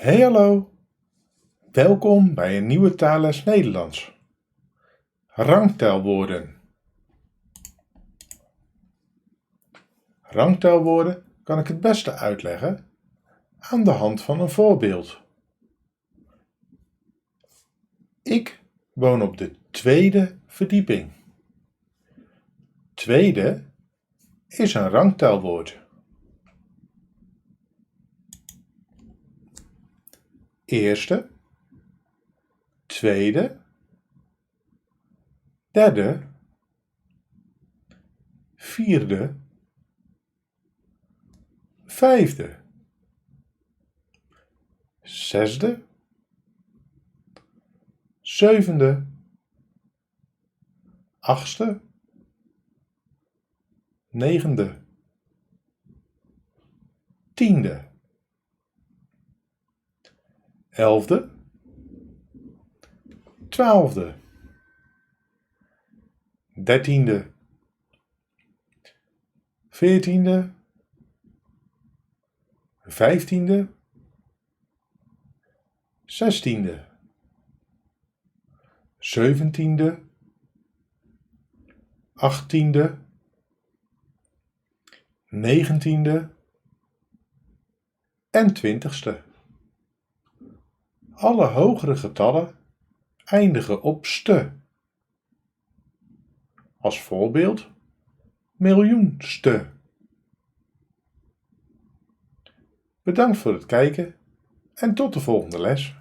Hey hallo, welkom bij een nieuwe taalles Nederlands. Rangtelwoorden. Rangtelwoorden kan ik het beste uitleggen aan de hand van een voorbeeld. Ik woon op de 2e verdieping. Tweede is een rangtelwoord. Eerste, tweede, derde, vierde, vijfde, zesde, zevende, achtste, negende, tiende, 11e, 12e, 13e, 14e, 15e, 16e, 17e, 18e, 19e en 20ste. Alle hogere getallen eindigen op ste. Als voorbeeld miljoenste. Bedankt voor het kijken en tot de volgende les.